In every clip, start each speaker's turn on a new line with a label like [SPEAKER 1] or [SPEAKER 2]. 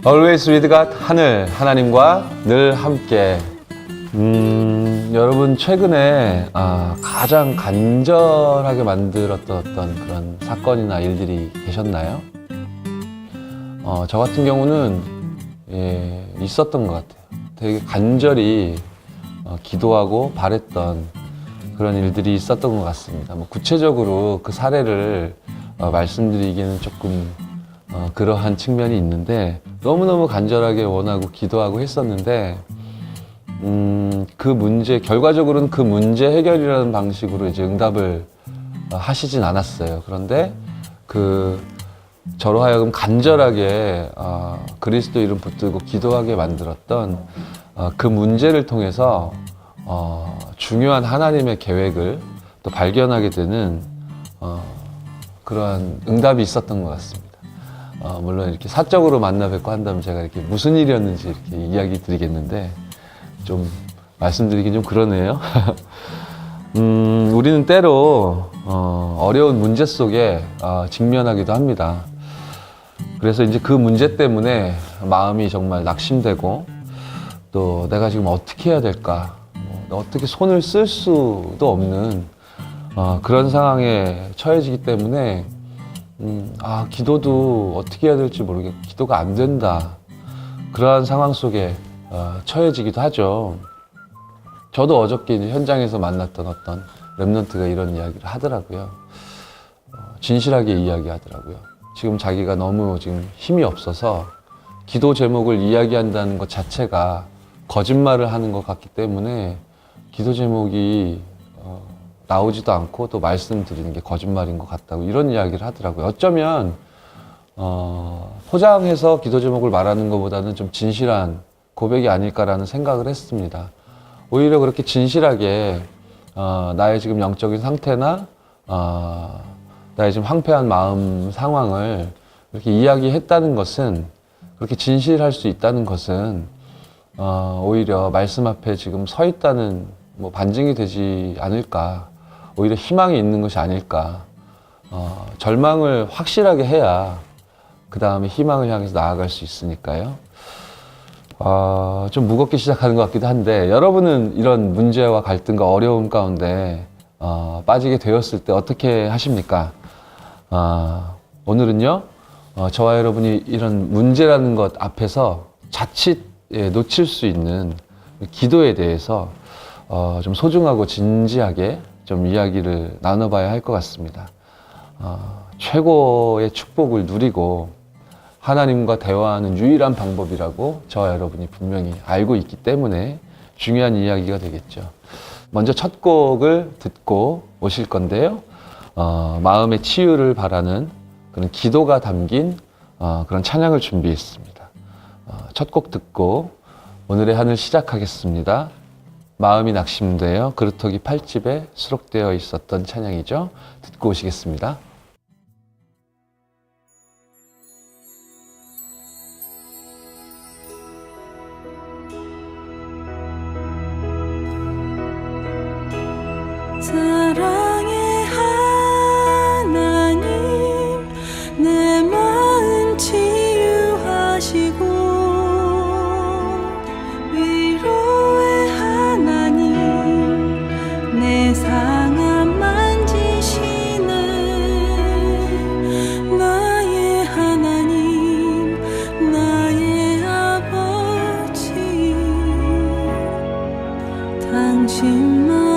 [SPEAKER 1] Always with God, 하늘, 하나님과 늘 함께. 여러분 최근에 가장 간절하게 만들었던 어떤 그런 사건이나 일들이 계셨나요? 저 같은 경우는 있었던 것 같아요. 되게 간절히 기도하고 바랬던 그런 일들이 있었던 것 같습니다. 뭐 구체적으로 그 사례를 말씀드리기는 조금 그러한 측면이 있는데, 너무너무 간절하게 원하고 기도하고 했었는데, 그 문제, 결과적으로는 그 문제 해결이라는 방식으로 이제 응답을 하시진 않았어요. 그런데 저로 하여금 간절하게 그리스도 이름 붙들고 기도하게 만들었던 그 문제를 통해서 중요한 하나님의 계획을 또 발견하게 되는 그러한 응답이 있었던 것 같습니다. 물론 이렇게 사적으로 만나 뵙고 한다면 제가 이렇게 무슨 일이었는지 이렇게 이야기 드리겠는데, 좀 말씀드리긴 좀 그러네요. 우리는 때로 어려운 문제 속에 직면하기도 합니다. 그래서 이제 그 문제 때문에 마음이 정말 낙심되고, 또 내가 지금 어떻게 해야 될까, 어떻게 손을 쓸 수도 없는 그런 상황에 처해지기 때문에 기도도 어떻게 해야 될지 모르겠고 기도가 안 된다, 그러한 상황 속에 처해지기도 하죠. 저도 어저께 이제 현장에서 만났던 어떤 랩런트가 이런 이야기를 하더라고요. 진실하게 이야기하더라고요. 지금 자기가 너무 지금 힘이 없어서 기도 제목을 이야기한다는 것 자체가 거짓말을 하는 것 같기 때문에 기도 제목이 나오지도 않고 또 말씀드리는 게 거짓말인 것 같다고 이런 이야기를 하더라고요. 어쩌면 포장해서 기도 제목을 말하는 것보다는 좀 진실한 고백이 아닐까라는 생각을 했습니다. 오히려 그렇게 진실하게 나의 지금 영적인 상태나 나의 지금 황폐한 마음 상황을 이렇게 이야기했다는 것은, 그렇게 진실할 수 있다는 것은 오히려 말씀 앞에 지금 서 있다는 반증이 되지 않을까, 오히려 희망이 있는 것이 아닐까. 절망을 확실하게 해야 그 다음에 희망을 향해서 나아갈 수 있으니까요. 좀 무겁게 시작하는 것 같기도 한데, 여러분은 이런 문제와 갈등과 어려움 가운데 빠지게 되었을 때 어떻게 하십니까? 오늘은요, 저와 여러분이 이런 문제라는 것 앞에서 자칫 놓칠 수 있는 기도에 대해서 좀 소중하고 진지하게 좀 이야기를 나눠봐야 할 것 같습니다. 최고의 축복을 누리고 하나님과 대화하는 유일한 방법이라고 저와 여러분이 분명히 알고 있기 때문에 중요한 이야기가 되겠죠. 먼저 첫 곡을 듣고 오실 건데요. 마음의 치유를 바라는 그런 기도가 담긴 그런 찬양을 준비했습니다. 첫 곡 듣고 오늘의 한을 시작하겠습니다. 마음이 낙심되어 그루터기 8집에 수록되어 있었던 찬양이죠. 듣고 오시겠습니다.
[SPEAKER 2] 사랑의 하나님, 내 마음 치유하시고 위로의 하나님, 내 상함 만지시네. 나의 하나님, 나의 아버지, 당신만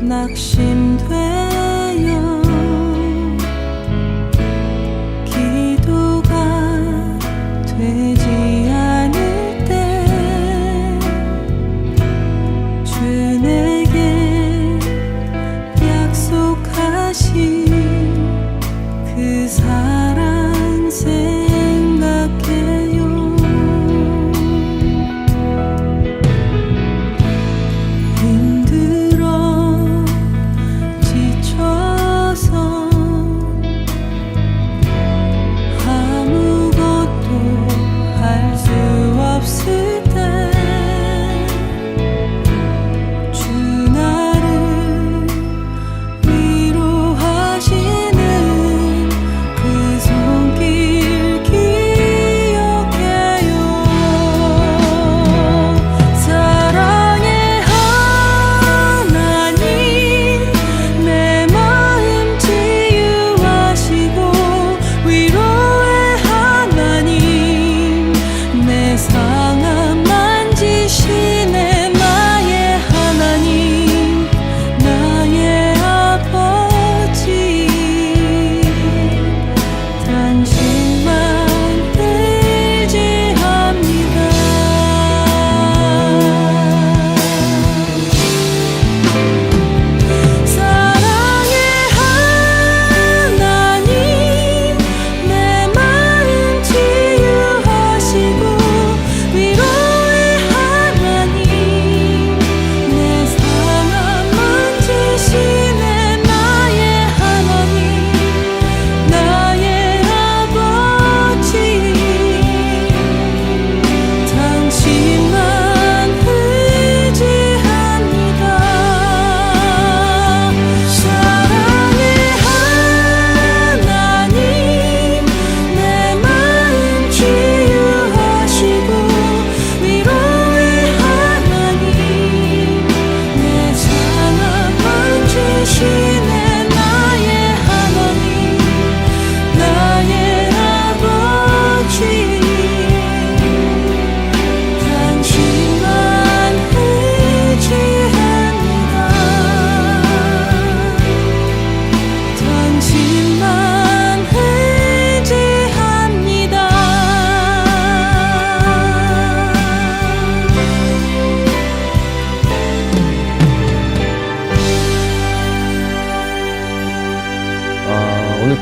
[SPEAKER 2] 낙심되어 기도가 되지 않을 때 주 내게 약속하신 그 사랑 생각해요. 힘들어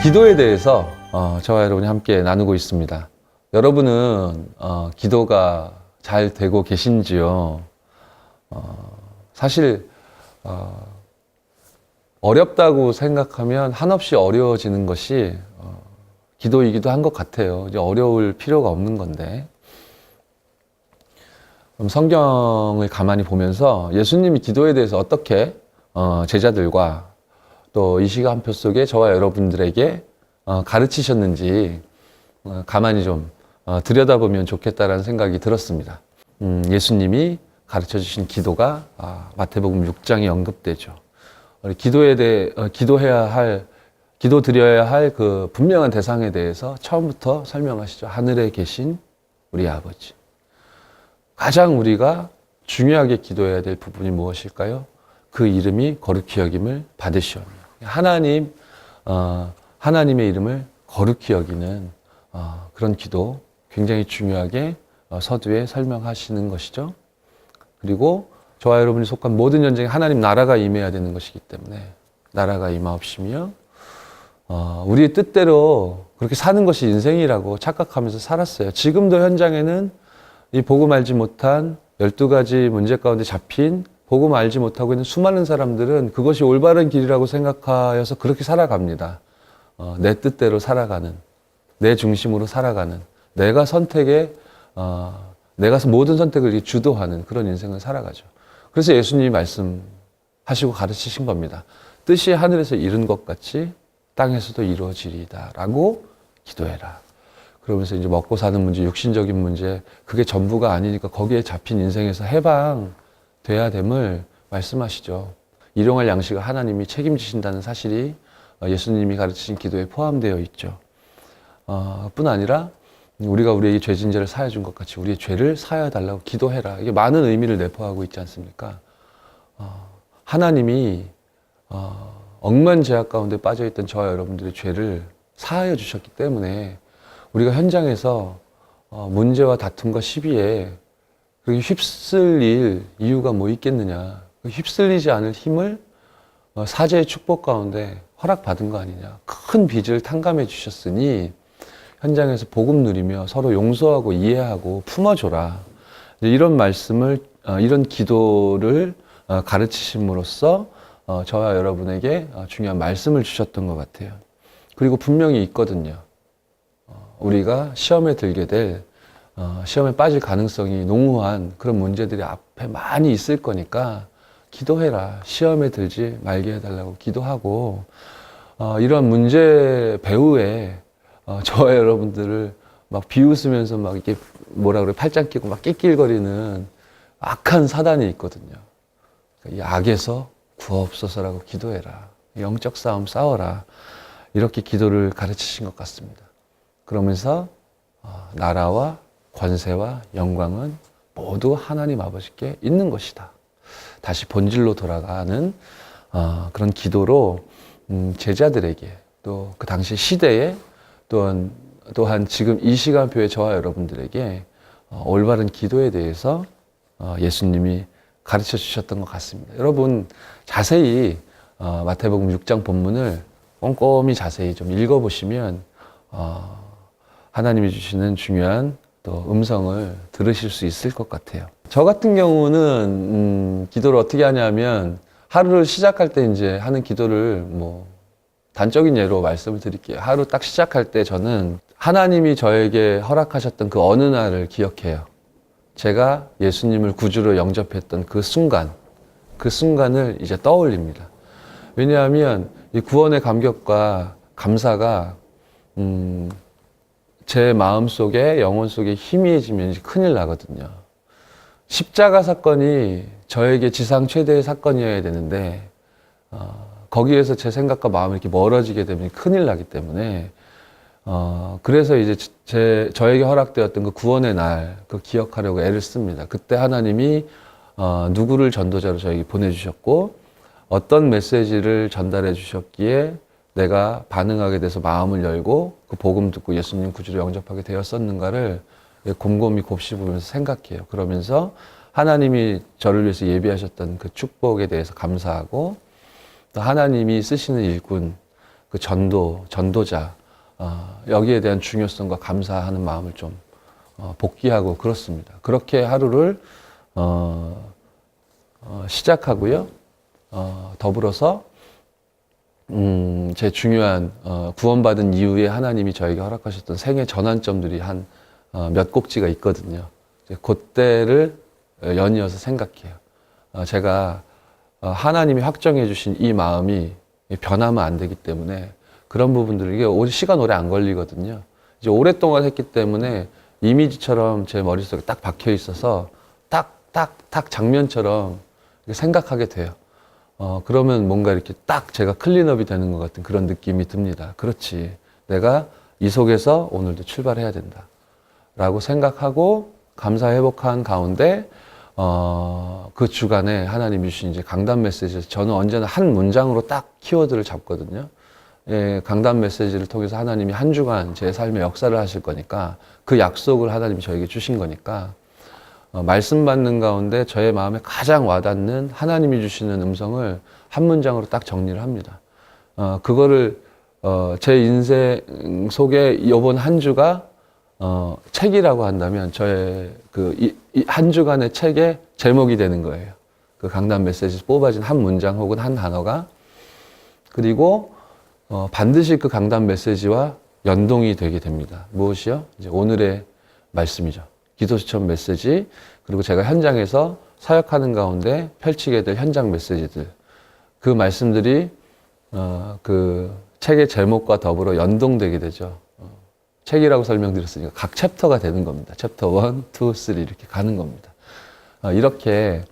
[SPEAKER 1] 기도에 대해서 저와 여러분이 함께 나누고 있습니다. 여러분은 기도가 잘 되고 계신지요? 사실 어렵다고 생각하면 한없이 어려워지는 것이 기도이기도 한 것 같아요. 이제 어려울 필요가 없는 건데. 그럼 성경을 가만히 보면서 예수님이 기도에 대해서 어떻게 제자들과 또 이 시간표 속에 저와 여러분들에게 가르치셨는지 가만히 좀 들여다보면 좋겠다라는 생각이 들었습니다. 예수님이 가르쳐 주신 기도가 마태복음 6장에 언급되죠. 우리 기도에 대해 기도 드려야 할 그 분명한 대상에 대해서 처음부터 설명하시죠. 하늘에 계신 우리 아버지. 가장 우리가 중요하게 기도해야 될 부분이 무엇일까요? 그 이름이 거룩히 여김을 받으시오며. 하나님의 이름을 거룩히 여기는 그런 기도 굉장히 중요하게 서두에 설명하시는 것이죠. 그리고 저와 여러분이 속한 모든 전쟁에 하나님 나라가 임해야 되는 것이기 때문에 나라가 임하옵시며 우리의 뜻대로 그렇게 사는 것이 인생이라고 착각하면서 살았어요. 지금도 현장에는 이 복음 알지 못한 12가지 문제 가운데 잡힌 복음 알지 못하고 있는 수많은 사람들은 그것이 올바른 길이라고 생각하여서 그렇게 살아갑니다. 내 뜻대로 살아가는, 내 중심으로 살아가는, 내가 모든 선택을 주도하는 그런 인생을 살아가죠. 그래서 예수님이 말씀하시고 가르치신 겁니다. 뜻이 하늘에서 이룬 것 같이 땅에서도 이루어지리이다 라고 기도해라. 그러면서 이제 먹고 사는 문제, 육신적인 문제, 그게 전부가 아니니까 거기에 잡힌 인생에서 해방돼야 됨을 말씀하시죠. 일용할 양식을 하나님이 책임지신다는 사실이 예수님이 가르치신 기도에 포함되어 있죠. 뿐 아니라 우리가 우리에게 죄 진죄를 사해 준 것 같이 우리의 죄를 사하여 달라고 기도해라. 이게 많은 의미를 내포하고 있지 않습니까? 하나님이 억만 죄악 가운데 빠져있던 저와 여러분들의 죄를 사하여 주셨기 때문에 우리가 현장에서 문제와 다툼과 시비에 그렇게 휩쓸릴 이유가 뭐 있겠느냐. 휩쓸리지 않을 힘을 사제의 축복 가운데 허락받은 거 아니냐. 큰 빚을 탕감해 주셨으니 현장에서 복음 누리며 서로 용서하고 이해하고 품어줘라. 이런 말씀을, 이런 기도를 가르치심으로써 저와 여러분에게 중요한 말씀을 주셨던 것 같아요. 그리고 분명히 있거든요. 우리가 시험에 들게 될, 시험에 빠질 가능성이 농후한 그런 문제들이 앞에 많이 있을 거니까 기도해라. 시험에 들지 말게 해달라고 기도하고, 이런 문제 배후에 저와 여러분들을 막 비웃으면서 막 이렇게 뭐라 그래, 팔짱 끼고 막 낄낄거리는 악한 사단이 있거든요. 이 악에서 구하옵소서라고 기도해라. 영적 싸움 싸워라. 이렇게 기도를 가르치신 것 같습니다. 그러면서 나라와 권세와 영광은 모두 하나님 아버지께 있는 것이다. 다시 본질로 돌아가는 그런 기도로 제자들에게 또 그 당시 시대에 또한 지금 이 시간표에 저와 여러분들에게 올바른 기도에 대해서 예수님이 가르쳐 주셨던 것 같습니다. 여러분 자세히 마태복음 6장 본문을 꼼꼼히 자세히 좀 읽어보시면 하나님이 주시는 중요한 또 음성을 들으실 수 있을 것 같아요. 저 같은 경우는 기도를 어떻게 하냐면 하루를 시작할 때 이제 하는 기도를 단적인 예로 말씀을 드릴게요. 하루 딱 시작할 때 저는 하나님이 저에게 허락하셨던 그 어느 날을 기억해요. 제가 예수님을 구주로 영접했던 그 순간을 이제 떠올립니다. 왜냐하면 이 구원의 감격과 감사가 제 마음 속에, 영혼 속에 희미해지면 큰일 나거든요. 십자가 사건이 저에게 지상 최대의 사건이어야 되는데 거기에서 제 생각과 마음이 이렇게 멀어지게 되면 큰일 나기 때문에 그래서 이제 저에게 허락되었던 그 구원의 날, 그 기억하려고 애를 씁니다. 그때 하나님이 누구를 전도자로 저에게 보내주셨고 어떤 메시지를 전달해 주셨기에 내가 반응하게 돼서 마음을 열고 그 복음 듣고 예수님 구주로 영접하게 되었었는가를 곰곰이 곱씹으면서 생각해요. 그러면서 하나님이 저를 위해서 예비하셨던 그 축복에 대해서 감사하고 또 하나님이 쓰시는 일꾼, 그 전도자, 여기에 대한 중요성과 감사하는 마음을 좀 복귀하고 그렇습니다. 그렇게 하루를 시작하고요. 더불어서 제 중요한 구원받은 이후에 하나님이 저에게 허락하셨던 생애 전환점들이 한 몇 곡지가 있거든요. 그때를 연이어서 생각해요. 제가 하나님이 확정해 주신 이 마음이 변하면 안 되기 때문에 그런 부분들을, 이게 시간 오래 안 걸리거든요. 이제 오랫동안 했기 때문에 이미지처럼 제 머릿속에 딱 박혀 있어서 딱 장면처럼 생각하게 돼요. 그러면 뭔가 이렇게 딱 제가 클린업이 되는 것 같은 그런 느낌이 듭니다. 그렇지. 내가 이 속에서 오늘도 출발해야 된다. 라고 생각하고 감사 회복한 가운데, 그 주간에 하나님이 주신 이제 강단 메시지에서 저는 언제나 한 문장으로 딱 키워드를 잡거든요. 예, 강단 메시지를 통해서 하나님이 한 주간 제 삶의 역사를 하실 거니까, 그 약속을 하나님이 저에게 주신 거니까, 말씀 받는 가운데 저의 마음에 가장 와닿는 하나님이 주시는 음성을 한 문장으로 딱 정리를 합니다. 그거를 제 인생 속에 이번 한 주가 책이라고 한다면 저의 그 한 주간의 책의 제목이 되는 거예요. 그 강단 메시지에서 뽑아진 한 문장 혹은 한 단어가. 그리고 반드시 그 강단 메시지와 연동이 되게 됩니다. 무엇이요? 이제 오늘의 말씀이죠. 기도수천 메시지, 그리고 제가 현장에서 사역하는 가운데 펼치게 될 현장 메시지들, 그 말씀들이 그 책의 제목과 더불어 연동되게 되죠. 책이라고 설명드렸으니까 각 챕터가 되는 겁니다. 챕터 1, 2, 3 이렇게 가는 겁니다. 이렇게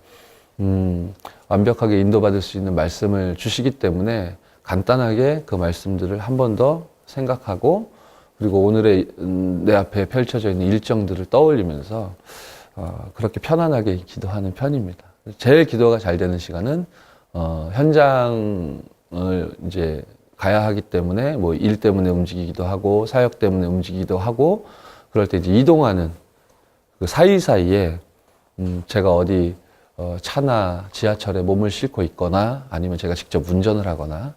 [SPEAKER 1] 완벽하게 인도받을 수 있는 말씀을 주시기 때문에 간단하게 그 말씀들을 한 번 더 생각하고, 그리고 오늘의 내 앞에 펼쳐져 있는 일정들을 떠올리면서 그렇게 편안하게 기도하는 편입니다. 제일 기도가 잘 되는 시간은 현장을 이제 가야 하기 때문에 뭐 일 때문에 움직이기도 하고 사역 때문에 움직이기도 하고, 그럴 때 이제 이동하는 그 사이사이에 제가 어디 차나 지하철에 몸을 싣고 있거나 아니면 제가 직접 운전을 하거나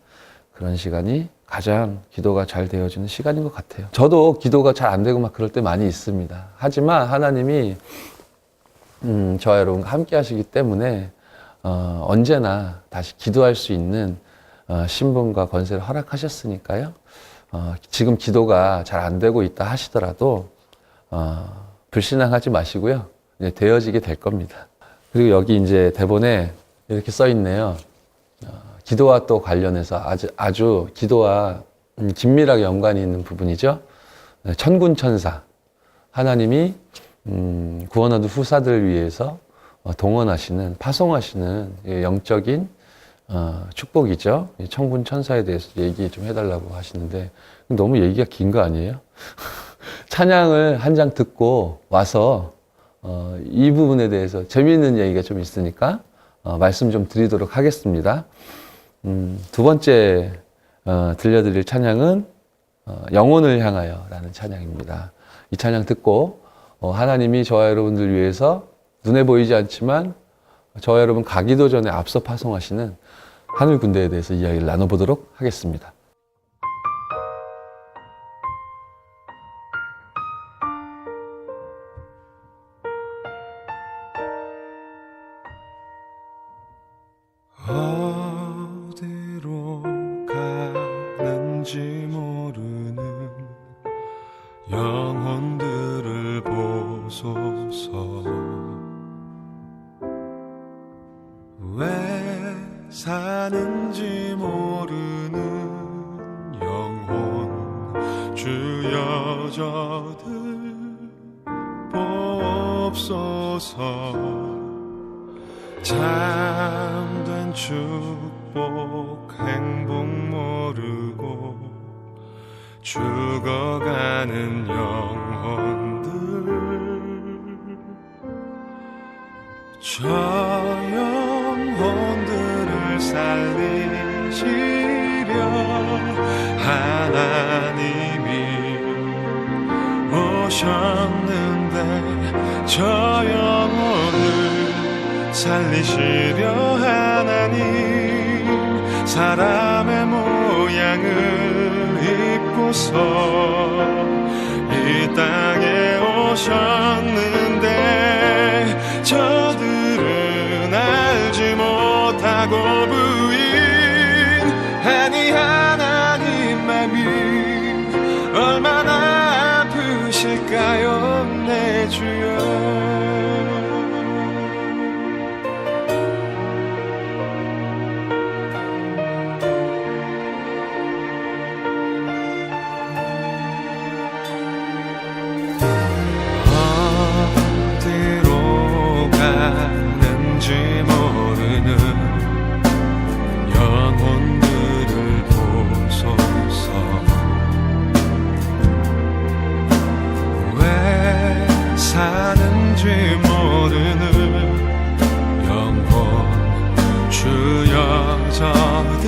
[SPEAKER 1] 그런 시간이 가장 기도가 잘 되어지는 시간인 것 같아요. 저도 기도가 잘 안 되고 막 그럴 때 많이 있습니다. 하지만 하나님이 저와 여러분과 함께 하시기 때문에 언제나 다시 기도할 수 있는 신분과 권세를 허락하셨으니까요. 지금 기도가 잘 안 되고 있다 하시더라도 불신앙하지 마시고요. 이제 되어지게 될 겁니다. 그리고 여기 이제 대본에 이렇게 써 있네요. 기도와 또 관련해서 아주 기도와 긴밀하게 연관이 있는 부분이죠. 천군천사, 하나님이 구원 얻은 후사들을 위해서 동원하시는, 파송하시는 영적인 축복이죠. 천군천사에 대해서 얘기 좀 해달라고 하시는데 너무 얘기가 긴 거 아니에요? 찬양을 한 장 듣고 와서 이 부분에 대해서 재미있는 얘기가 좀 있으니까 말씀 좀 드리도록 하겠습니다. 두 번째 들려드릴 찬양은 영혼을 향하여 라는 찬양입니다. 이 찬양 듣고 하나님이 저와 여러분들 위해서 눈에 보이지 않지만 저와 여러분 가기도 전에 앞서 파송하시는 하늘 군대에 대해서 이야기를 나눠보도록 하겠습니다.
[SPEAKER 2] 어디로 가는지 모르는 영혼들을 보소서. 왜 사는지 모르는 영혼 주여 저들 보옵소서. 참된 축복 행복 모르고 죽어가는 영혼들, 저 영혼들을 살리시려 하나님이 오셨는데, 저 영혼을 살리시려 하나님 사람의 모양을 입고서 이 땅에 오셨는데 저들은 알지 못하고 부인 아니 하나님 맘이 얼마나 아프실까요 내 주여. 어디로 가는지 모르는 영혼들을 보소서. 왜 사는지 모르는 영혼 주 여자들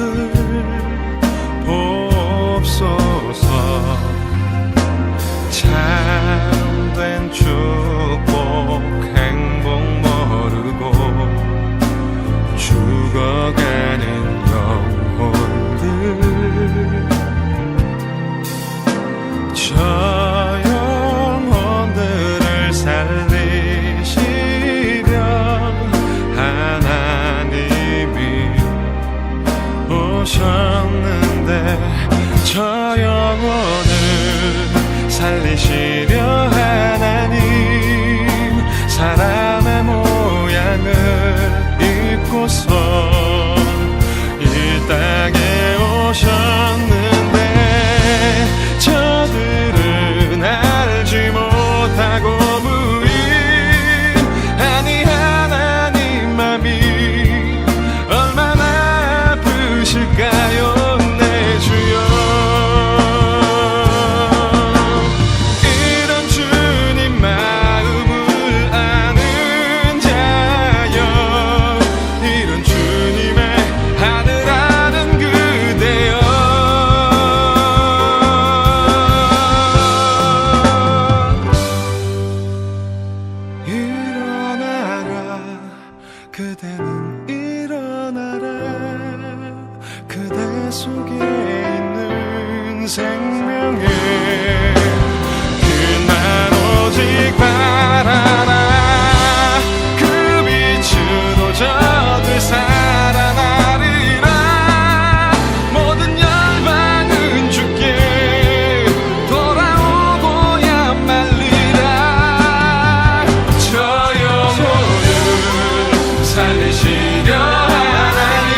[SPEAKER 2] 보옵소서. 참된 축복 행복 모르고 죽어가는 영혼들 저 영혼들을 살리시려 하나님이 오셨는데 저 영혼을 살리시려 하나님 사람의 모양을 입고서 이 땅에 오셨는데 저들은 알지 못하고 부인 아니 하나님 맘이 얼마나 아프실까요 내 주여. 그대는 일어나라 그대 속에 있는 생명에 그날 오직 바라라 그 빛으로 저들 살아나리라 모든 열방은 주께 돌아오고야 말리라 저 영혼을 살리시려 하나님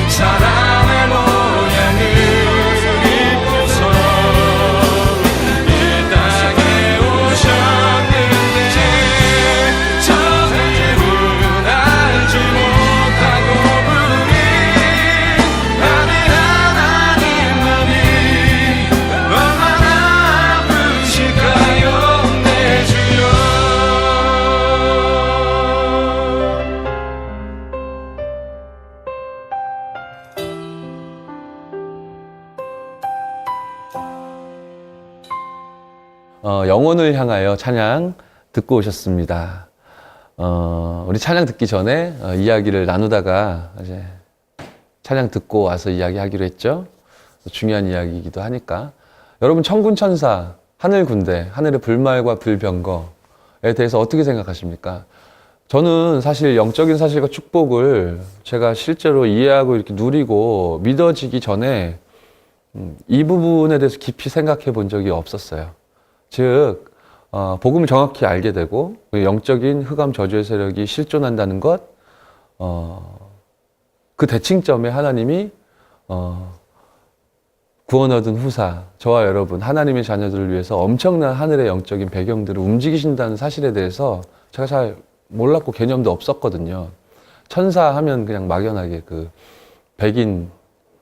[SPEAKER 2] 사랑의 모양을 입고서 이 땅에 오셨는데 저들은 알지 못하고 부인 아니 하나님 맘이 얼마나 아프실까요 내 주여.
[SPEAKER 1] 영혼을 향하여 찬양 듣고 오셨습니다. 우리 찬양 듣기 전에 이야기를 나누다가 이제 찬양 듣고 와서 이야기하기로 했죠. 중요한 이야기이기도 하니까. 여러분 천군 천사, 하늘 군대, 하늘의 불말과 불병거에 대해서 어떻게 생각하십니까? 저는 사실 영적인 사실과 축복을 제가 실제로 이해하고 이렇게 누리고 믿어지기 전에 이 부분에 대해서 깊이 생각해 본 적이 없었어요. 즉, 복음을 정확히 알게 되고 영적인 흑암 저주의 세력이 실존한다는 것, 그 대칭점에 하나님이 구원 얻은 후사, 저와 여러분, 하나님의 자녀들을 위해서 엄청난 하늘의 영적인 배경들을 움직이신다는 사실에 대해서 제가 잘 몰랐고 개념도 없었거든요. 천사 하면 그냥 막연하게 그 백인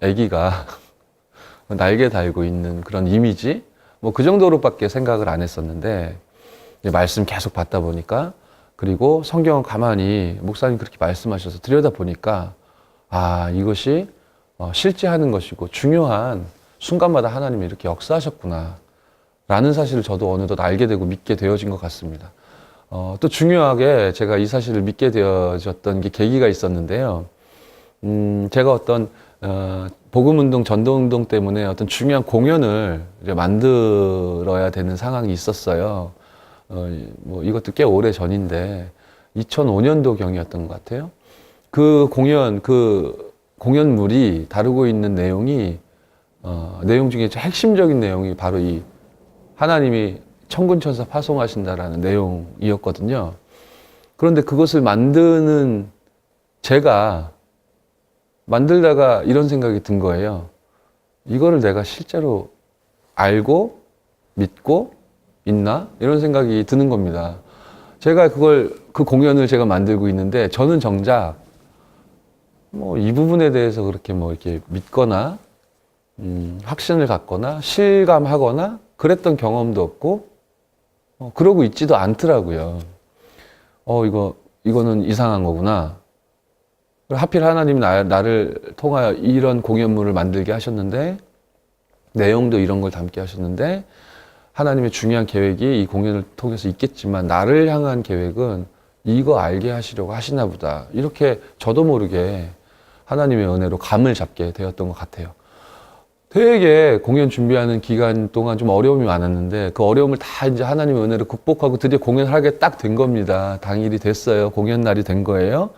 [SPEAKER 1] 아기가 날개 달고 있는 그런 이미지? 뭐 그 정도로밖에 생각을 안 했었는데 말씀 계속 받다 보니까 그리고 성경을 가만히 목사님 그렇게 말씀하셔서 들여다 보니까 아 이것이 실제하는 것이고 중요한 순간마다 하나님이 이렇게 역사하셨구나 라는 사실을 저도 어느덧 알게 되고 믿게 되어진 것 같습니다. 또 중요하게 제가 이 사실을 믿게 되어졌던 게 계기가 있었는데요. 제가 어떤 복음운동, 전도운동 때문에 어떤 중요한 공연을 이제 만들어야 되는 상황이 있었어요. 뭐 이것도 꽤 오래 전인데 2005년도경이었던 것 같아요. 그 공연물이 다루고 있는 내용이 내용 중에 핵심적인 내용이 바로 이 하나님이 천군천사 파송하신다라는 내용이었거든요. 그런데 그것을 만드는 제가 만들다가 이런 생각이 든 거예요. 이거를 내가 실제로 알고 믿고 있나? 이런 생각이 드는 겁니다. 제가 그 공연을 제가 만들고 있는데 저는 정작 뭐 이 부분에 대해서 그렇게 뭐 이렇게 믿거나 확신을 갖거나 실감하거나 그랬던 경험도 없고 그러고 있지도 않더라고요. 이거는 이상한 거구나. 하필 하나님이 나를 통하여 이런 공연물을 만들게 하셨는데 내용도 이런 걸 담게 하셨는데 하나님의 중요한 계획이 이 공연을 통해서 있겠지만 나를 향한 계획은 이거 알게 하시려고 하시나 보다. 이렇게 저도 모르게 하나님의 은혜로 감을 잡게 되었던 것 같아요. 되게 공연 준비하는 기간 동안 좀 어려움이 많았는데 그 어려움을 다 이제 하나님의 은혜로 극복하고 드디어 공연을 하게 딱 된 겁니다. 당일이 됐어요. 공연 날이 된 거예요.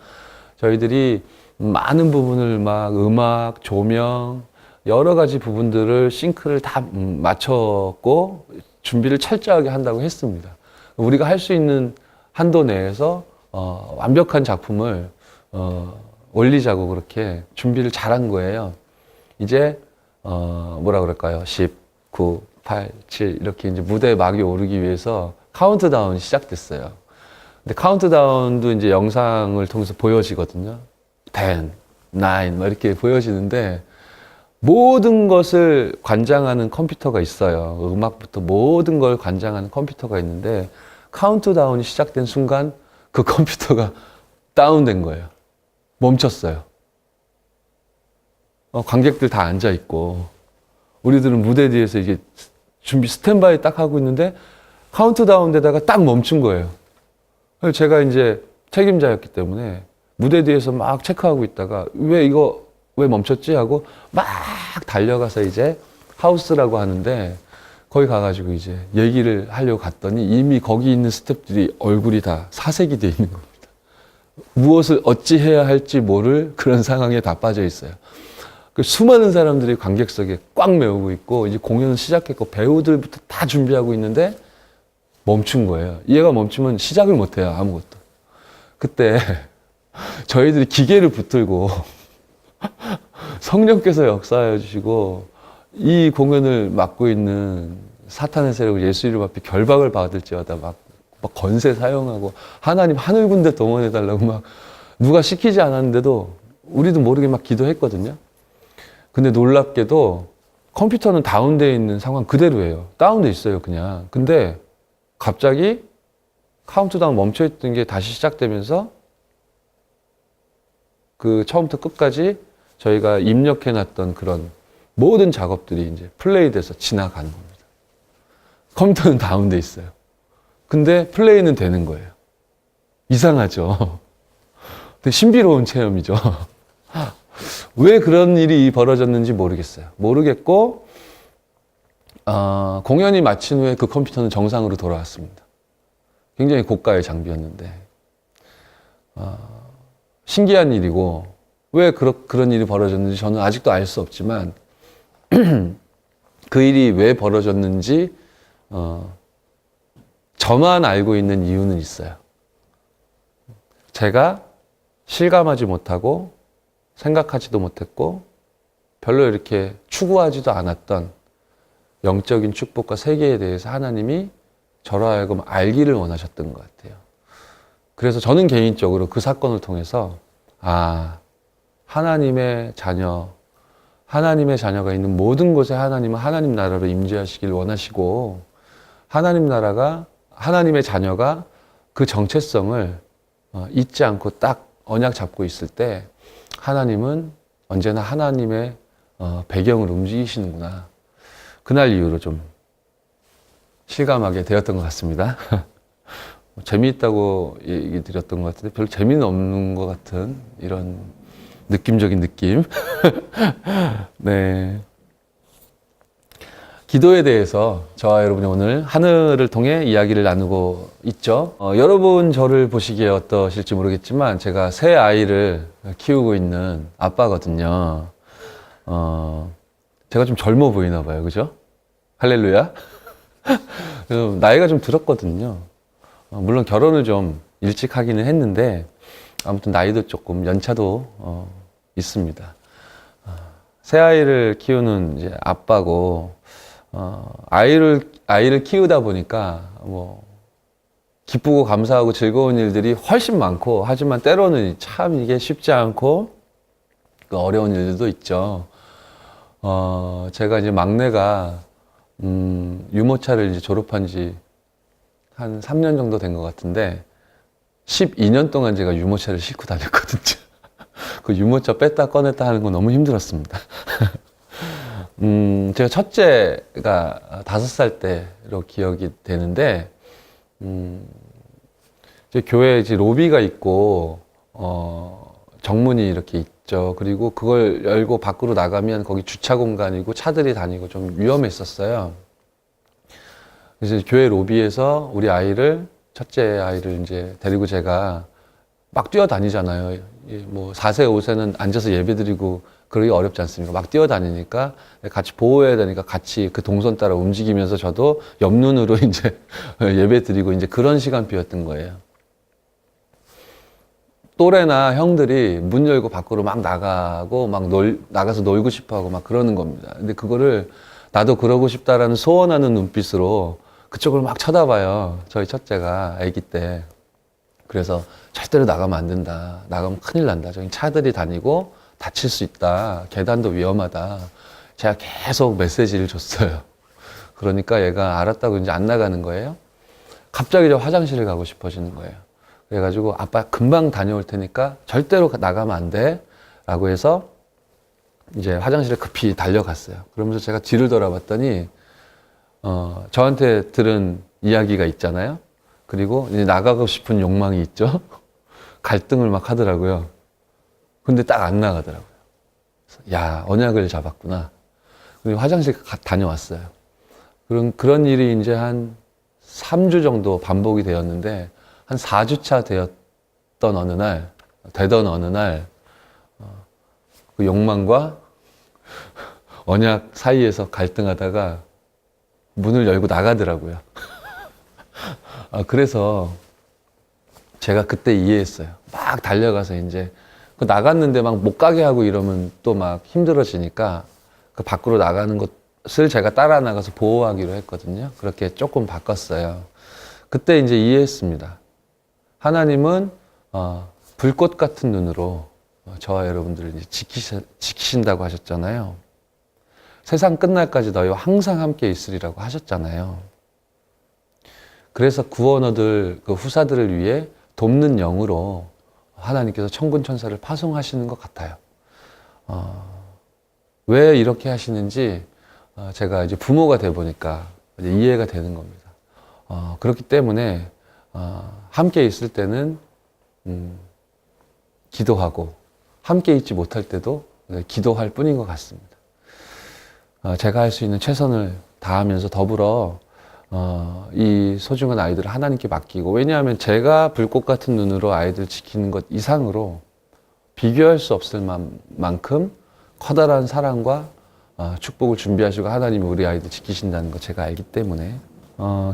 [SPEAKER 1] 저희들이 많은 부분을 막 음악, 조명, 여러 가지 부분들을 싱크를 다 맞췄고 준비를 철저하게 한다고 했습니다. 우리가 할 수 있는 한도 내에서 완벽한 작품을 올리자고 그렇게 준비를 잘한 거예요. 이제 뭐라 그럴까요? 10, 9, 8, 7 이렇게 이제 무대에 막이 오르기 위해서 카운트다운이 시작됐어요. 근데 카운트다운도 이제 영상을 통해서 보여지거든요. 10, 9, 막 이렇게 보여지는데 모든 것을 관장하는 컴퓨터가 있어요. 음악부터 모든 걸 관장하는 컴퓨터가 있는데 카운트다운이 시작된 순간 그 컴퓨터가 다운된 거예요. 멈췄어요. 관객들 다 앉아 있고 우리들은 무대 뒤에서 이게 준비 스탠바이 딱 하고 있는데 카운트다운 되다가 딱 멈춘 거예요. 그래서 제가 이제 책임자였기 때문에 무대 뒤에서 막 체크하고 있다가 왜 멈췄지 하고 막 달려가서 이제 하우스라고 하는데 거기 가가지고 이제 얘기를 하려고 갔더니 이미 거기 있는 스태프들이 얼굴이 다 사색이 돼 있는 겁니다. 무엇을 어찌 해야 할지 모를 그런 상황에 다 빠져 있어요. 그 수많은 사람들이 관객석에 꽉 메우고 있고 이제 공연을 시작했고 배우들부터 다 준비하고 있는데 멈춘 거예요. 얘가 멈추면 시작을 못 해요. 아무것도. 그때 저희들이 기계를 붙들고 성령께서 역사하여 주시고 이 공연을 맡고 있는 사탄의 세력을 예수 이름 앞에 결박을 받을지어다 막 건세 사용하고 하나님 하늘 군대 동원해 달라고 막 누가 시키지 않았는데도 우리도 모르게 막 기도했거든요. 근데 놀랍게도 컴퓨터는 다운되어 있는 상황 그대로예요. 다운돼 있어요, 그냥. 근데 갑자기 카운트다운 멈춰있던 게 다시 시작되면서 그 처음부터 끝까지 저희가 입력해놨던 그런 모든 작업들이 이제 플레이돼서 지나가는 겁니다. 컴퓨터는 다운돼 있어요. 근데 플레이는 되는 거예요. 이상하죠? 되게 신비로운 체험이죠. 왜 그런 일이 벌어졌는지 모르겠고 공연이 마친 후에 그 컴퓨터는 정상으로 돌아왔습니다. 굉장히 고가의 장비였는데 신기한 일이고 왜 그런 일이 벌어졌는지 저는 아직도 알 수 없지만 그 일이 왜 벌어졌는지 저만 알고 있는 이유는 있어요. 제가 실감하지 못하고 생각하지도 못했고 별로 이렇게 추구하지도 않았던 영적인 축복과 세계에 대해서 하나님이 저로 하여금 알기를 원하셨던 것 같아요. 그래서 저는 개인적으로 그 사건을 통해서 하나님의 자녀가 있는 모든 곳에 하나님은 하나님 나라로 임재하시길 원하시고 하나님의 자녀가 그 정체성을 잊지 않고 딱 언약 잡고 있을 때 하나님은 언제나 하나님의 배경을 움직이시는구나. 그날 이후로 좀 실감하게 되었던 것 같습니다. 재미있다고 얘기 드렸던 것 같은데 별로 재미는 없는 것 같은 이런 느낌적인 느낌. 네. 기도에 대해서 저와 여러분이 오늘 하늘을 통해 이야기를 나누고 있죠. 여러분 저를 보시기에 어떠실지 모르겠지만 제가 새 아이를 키우고 있는 아빠거든요. 제가 좀 젊어 보이나 봐요. 그죠? 할렐루야. 그래서 나이가 좀 들었거든요. 물론 결혼을 좀 일찍 하기는 했는데 아무튼 나이도 조금 연차도 있습니다. 새 아이를 키우는 이제 아빠고 아이를 키우다 보니까 뭐 기쁘고 감사하고 즐거운 일들이 훨씬 많고 하지만 때로는 참 이게 쉽지 않고 그 어려운 일들도 있죠. 제가 이제 막내가 유모차를 이제 졸업한 지 한 3년 정도 된 것 같은데 12년 동안 제가 유모차를 싣고 다녔거든요. 그 유모차 뺐다 꺼냈다 하는 건 너무 힘들었습니다. 제가 첫째가 5살 때로 기억이 되는데, 이제 교회에 이제 로비가 있고, 정문이 이렇게 있죠. 그리고 그걸 열고 밖으로 나가면 거기 주차 공간이고 차들이 다니고 좀 위험했었어요. 그래서 교회 로비에서 우리 아이를, 첫째 아이를 이제 데리고 제가 막 뛰어다니잖아요. 뭐 4세, 5세는 앉아서 예배 드리고 그러기 어렵지 않습니까? 막 뛰어다니니까 같이 보호해야 되니까 같이 그 동선 따라 움직이면서 저도 옆눈으로 이제 예배 드리고 이제 그런 시간표였던 거예요. 또래나 형들이 문 열고 밖으로 막 나가고 막 나가서 놀고 싶어 하고 막 그러는 겁니다. 근데 그거를 나도 그러고 싶다라는 소원하는 눈빛으로 그쪽을 막 쳐다봐요. 저희 첫째가 아기 때. 그래서 절대로 나가면 안 된다. 나가면 큰일 난다. 저기 차들이 다니고 다칠 수 있다. 계단도 위험하다. 제가 계속 메시지를 줬어요. 그러니까 얘가 알았다고 이제 안 나가는 거예요. 갑자기 저 화장실을 가고 싶어지는 거예요. 그래가지고 아빠 금방 다녀올 테니까 절대로 나가면 안 돼. 라고 해서 이제 화장실에 급히 달려갔어요. 그러면서 제가 뒤를 돌아봤더니 저한테 들은 이야기가 있잖아요. 그리고 이제 나가고 싶은 욕망이 있죠. 갈등을 막 하더라고요. 근데 딱 안 나가더라고요. 야, 언약을 잡았구나. 그리고 화장실 다녀왔어요. 그런 일이 이제 한 3주 정도 반복이 되었는데, 한 4주차 되던 어느 날, 그 욕망과 언약 사이에서 갈등하다가 문을 열고 나가더라고요. 그래서 제가 그때 이해했어요. 막 달려가서 이제 나갔는데 막 못 가게 하고 이러면 또 막 힘들어지니까 그 밖으로 나가는 것을 제가 따라 나가서 보호하기로 했거든요. 그렇게 조금 바꿨어요. 그때 이제 이해했습니다. 하나님은 불꽃 같은 눈으로 저와 여러분들을 이제 지키신다고 하셨잖아요. 세상 끝날까지 너희와 항상 함께 있으리라고 하셨잖아요. 그래서 구원 얻을 그 후사들을 위해 돕는 영으로 하나님께서 천군 천사를 파송하시는 것 같아요. 왜 이렇게 하시는지 제가 이제 부모가 돼 보니까 이제 이해가 되는 겁니다. 그렇기 때문에 함께 있을 때는 기도하고 함께 있지 못할 때도 기도할 뿐인 것 같습니다. 제가 할 수 있는 최선을 다하면서 더불어 이 소중한 아이들을 하나님께 맡기고, 왜냐하면 제가 불꽃 같은 눈으로 아이들 지키는 것 이상으로 비교할 수 없을 만큼 커다란 사랑과 축복을 준비하시고 하나님이 우리 아이들 지키신다는 거 제가 알기 때문에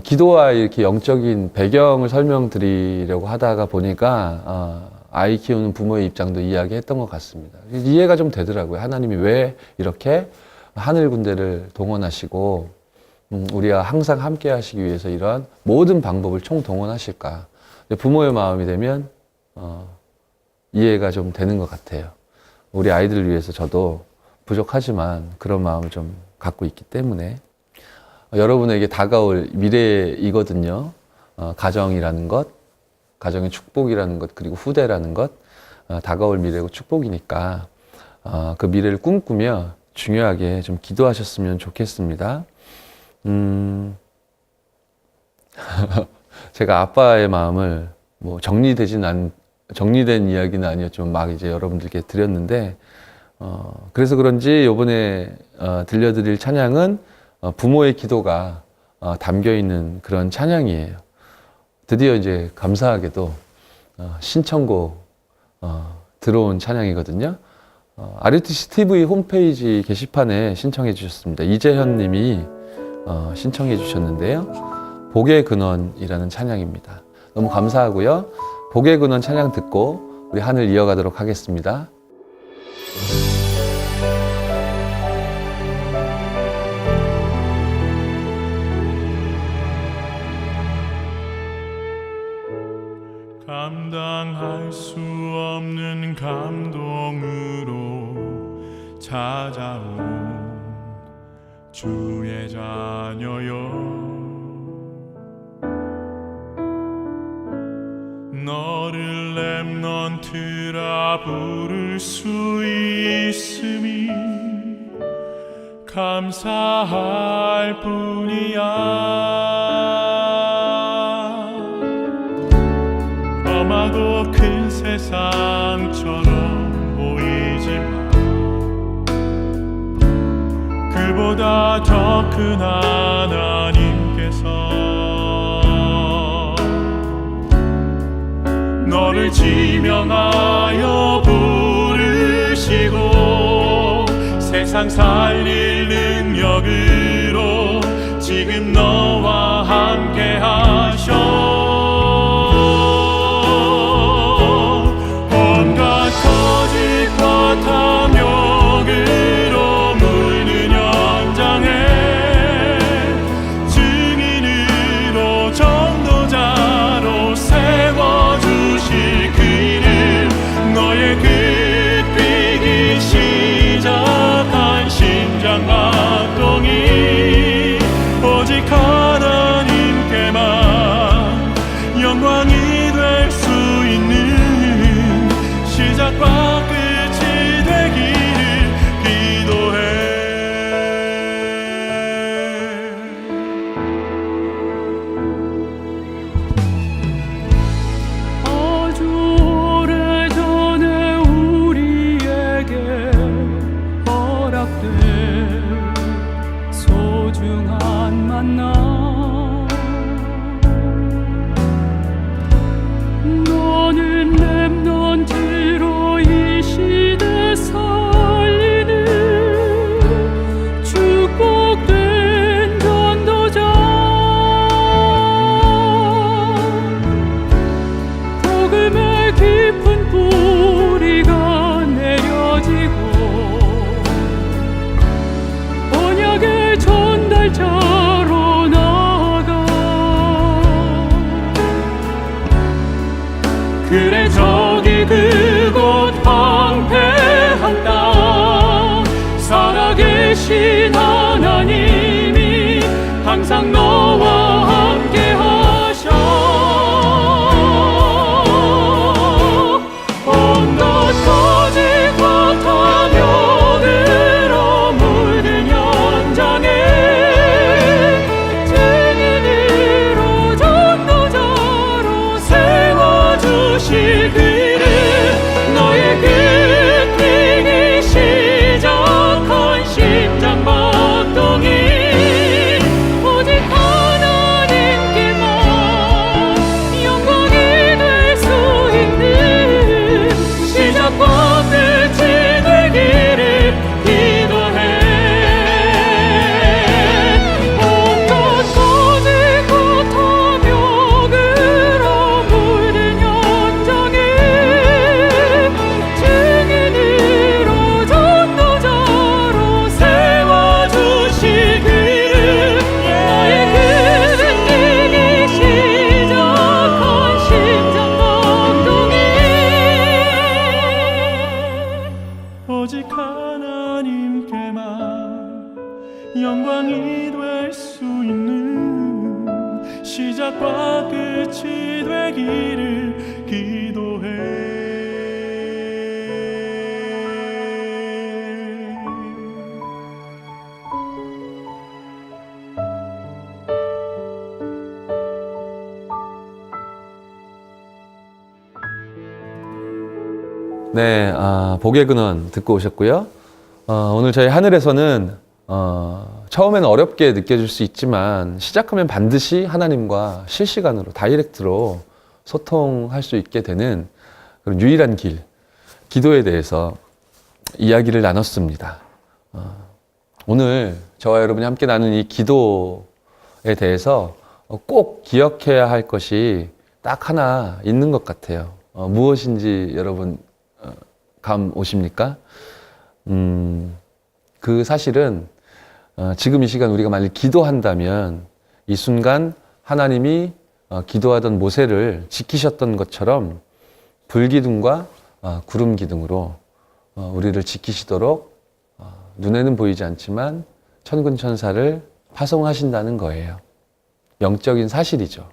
[SPEAKER 1] 기도와 이렇게 영적인 배경을 설명드리려고 하다가 보니까 아이 키우는 부모의 입장도 이야기했던 것 같습니다. 이해가 좀 되더라고요. 하나님이 왜 이렇게 하늘 군대를 동원하시고 우리와 항상 함께 하시기 위해서 이러한 모든 방법을 총동원하실까. 부모의 마음이 되면 이해가 좀 되는 것 같아요. 우리 아이들을 위해서 저도 부족하지만 그런 마음을 좀 갖고 있기 때문에 여러분에게 다가올 미래이거든요. 가정이라는 것, 가정의 축복이라는 것, 그리고 후대라는 것, 다가올 미래고 축복이니까 그 미래를 꿈꾸며 중요하게 좀 기도하셨으면 좋겠습니다. 제가 아빠의 마음을 뭐 정리되진 정리된 이야기는 아니었지만 막 이제 여러분들께 드렸는데, 그래서 그런지 요번에 들려드릴 찬양은 부모의 기도가 담겨 있는 그런 찬양이에요. 드디어 이제 감사하게도 신청곡 들어온 찬양이거든요. RUTC TV 홈페이지 게시판에 신청해 주셨습니다. 이재현 님이 신청해 주셨는데요. 복의 근원이라는 찬양입니다. 너무 감사하고요. 복의 근원 찬양 듣고 우리 하늘 이어가도록 하겠습니다.
[SPEAKER 2] 감당할 수 없는 감동으로 찾아온 주의 자녀여, 너를 렘넌트라 부를 수 있음이 감사할 뿐이야. 험하고 큰 세상처럼 보이지만 그보다 더 큰 하나님께서 너를 지명하여 부르시고 세상 살릴 능력으로 지금 너와 함께 하셔. 온갖 거짓과 탐욕으로 물든 현장에 증인으로 전도자로 세워주실 그 이름, 너의 끝비기 시작한 심장박동이 오직 하나님께만 영광이 될 수 있는 시작과 끝이 되기를 기도해.
[SPEAKER 3] 아주 오래전에 우리에게 허락된 소중한 만남, 너는 렘넌트로 이 시대 살리는 축복된 전도자, 복음의 깊은 뿌리가 내려지고 언약의 전달자로 나아가. 그래 저기 그곳 황폐한 땅 살아계신 하나님이 항상 너와 함께 하셔. 온갖 거짓과 탐욕으로 물든 현장에 증인으로 전도자로 세워주실 그 이름, 너의 끝비기 시작한 심장박동이 오직 하나님께만 영광이 될 수 있는 시작과 끝이 되기를 기도해. 온갖 거짓과 탐욕으로 물든 현장에 증인으로 전도자로 세워주실 그 이름, 너의 끝비기 시작한 심장박동이 오직 하나님께만 영광이 될 수 있는 시작과 끝이 되기를 기도해.
[SPEAKER 1] 네, 복의 근원 듣고 오셨고요. 오늘 저희 하늘에서는 처음에는 어렵게 느껴질 수 있지만 시작하면 반드시 하나님과 실시간으로 다이렉트로 소통할 수 있게 되는 그런 유일한 길, 기도에 대해서 이야기를 나눴습니다. 오늘 저와 여러분이 함께 나눈 이 기도에 대해서 꼭 기억해야 할 것이 딱 하나 있는 것 같아요. 무엇인지 여러분 감 오십니까? 그 사실은 지금 이 시간 우리가 만약 기도한다면 이 순간 하나님이 기도하던 모세를 지키셨던 것처럼 불기둥과 구름기둥으로 우리를 지키시도록 눈에는 보이지 않지만 천군 천사를 파송하신다는 거예요. 영적인 사실이죠.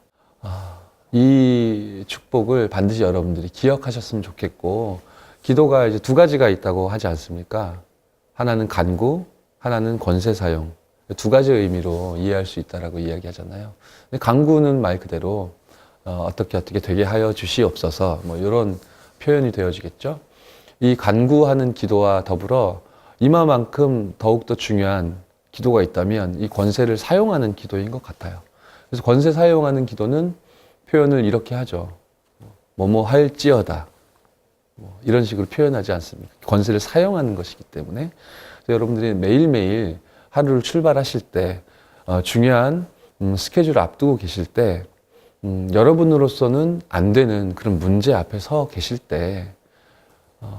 [SPEAKER 1] 이 축복을 반드시 여러분들이 기억하셨으면 좋겠고, 기도가 이제 두 가지가 있다고 하지 않습니까? 하나는 간구, 하나는 권세 사용. 두 가지 의미로 이해할 수 있다라고 이야기하잖아요. 근데 간구는 말 그대로 어떻게 되게 하여 주시옵소서, 뭐 이런 표현이 되어지겠죠. 이 간구하는 기도와 더불어 이마만큼 더욱더 중요한 기도가 있다면 이 권세를 사용하는 기도인 것 같아요. 그래서 권세 사용하는 기도는 표현을 이렇게 하죠. 뭐뭐 할지어다. 이런 식으로 표현하지 않습니까? 권세를 사용하는 것이기 때문에 여러분들이 매일매일 하루를 출발하실 때 중요한 스케줄을 앞두고 계실 때 여러분으로서는 안 되는 그런 문제 앞에 서 계실 때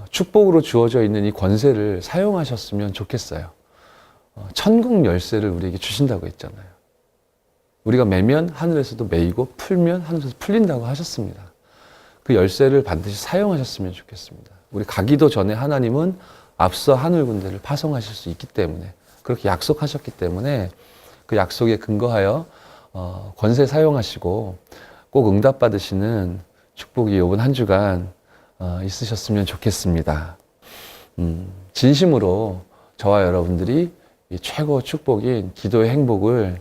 [SPEAKER 1] 축복으로 주어져 있는 이 권세를 사용하셨으면 좋겠어요. 천국 열쇠를 우리에게 주신다고 했잖아요. 우리가 매면 하늘에서도 매이고 풀면 하늘에서 풀린다고 하셨습니다. 그 열쇠를 반드시 사용하셨으면 좋겠습니다. 우리 가기도 전에 하나님은 앞서 하늘 군대를 파송하실 수 있기 때문에, 그렇게 약속하셨기 때문에 그 약속에 근거하여 권세 사용하시고 꼭 응답받으시는 축복이 이번 한 주간 있으셨으면 좋겠습니다. 진심으로 저와 여러분들이 이 최고 축복인 기도의 행복을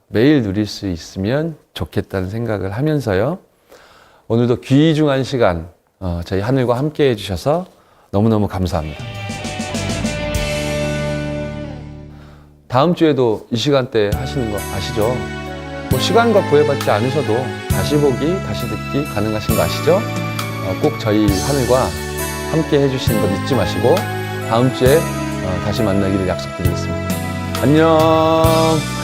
[SPEAKER 1] 매일 누릴 수 있으면 좋겠다는 생각을 하면서요. 오늘도 귀중한 시간 저희 하늘과 함께 해주셔서 너무너무 감사합니다. 다음 주에도 이 시간대 하시는 거 아시죠? 뭐 시간과 구애받지 않으셔도 다시 보기, 다시 듣기 가능하신 거 아시죠? 꼭 저희 하늘과 함께 해주시는 거 잊지 마시고 다음 주에 다시 만나기를 약속드리겠습니다. 안녕.